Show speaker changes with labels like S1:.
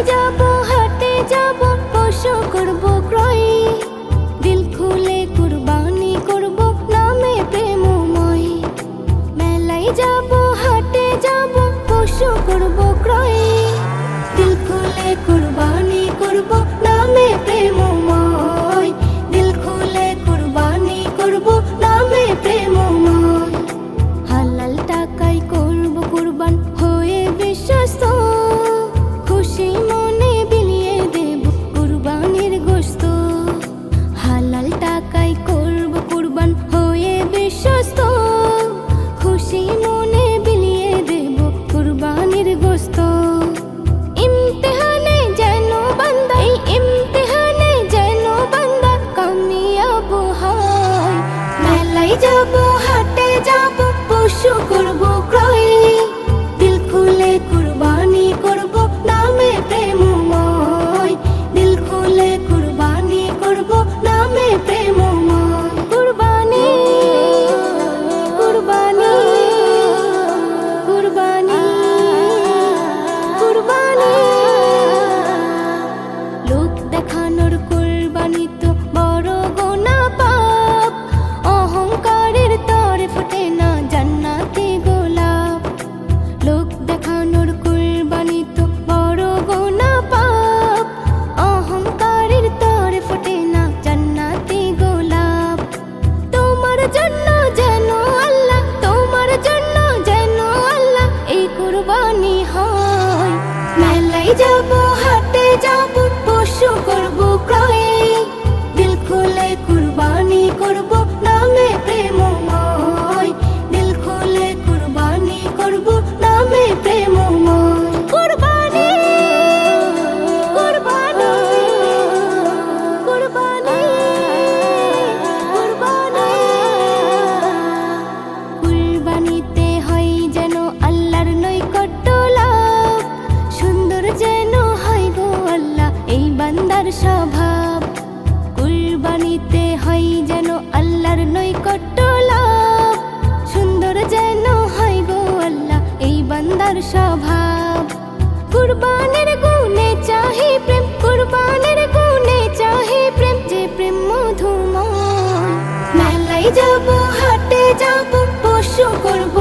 S1: যাব হাটে যাব পশু করব ক্রয় দিল খুলে কুরবানি করব নামে প্রেমময় মেলায় যাব হাটে যাব পশু করব ক্রয় দিল খুলে কুরবানি করব নামে প্রেমময় দিল খুলে কুরবানি করব নামে প্রেমময় হালাল টাকায় করব কুরবান হয়ে বিশ্বস্ত খুশি মনে বিলিয়ে দেব কুরবানির গোশত হালাল টাকায় করব কুরবান হয়ে বিশ্বস্ত খুশি মনে বিলিয়ে দেব কুরবানির গোশত ইমতিহানে যেন বান্দা এই ইমতিহানে যেন বান্দা কামিয়াব হয় মেলায় যাব হাটে যাব পশু করব ক্রয় দিল খুলে কুরবানি করব নামে প্রেমময় দিল খুলে কুরবানি করব নামে প্রেমময় কুরবানি কুরবানি কুরবানি কুরবানি লোক দেখানোর কুরবানি তো বড় গোনা পাপ অহংকারের তরে ফোটে না জান্নাতি গোলাপ লোক দেখানোর কুরবানি তো বড় গোনা পাপ অহংকারের তরে ফোটে না জান্নাতি গোলাপ তোমার জন্য যেন আল্লাহ তোমার জন্য যেন আল্লাহ এই কুরবানি হয় মেলায় যাব হাটে যাব পশু করব ক্রয় দিল খুলে কুরবানি করব নামে প্রেমময় দিল খুলে কুরবানি করব নামে প্রেমময় কুরবানি কুরবানি কুরবানি কুরবানি কুরবানিতে হয় যেন আল্লাহর নৈকট্য লাভ সুন্দর যেন হয় গো আল্লাহ এই বান্দার স্বভাব কুরবানিতে হয় যেন আল্লাহর নৈকট্য লাভ সুন্দর যেন হয় গো আল্লাহ এই বান্দার স্বভাব কুরবানের গুণে চাহি প্রেম কুরবানের গুণে চাহি প্রেম যে প্রেম মধুময় মেলায় যাব হাটে যাব পশু করব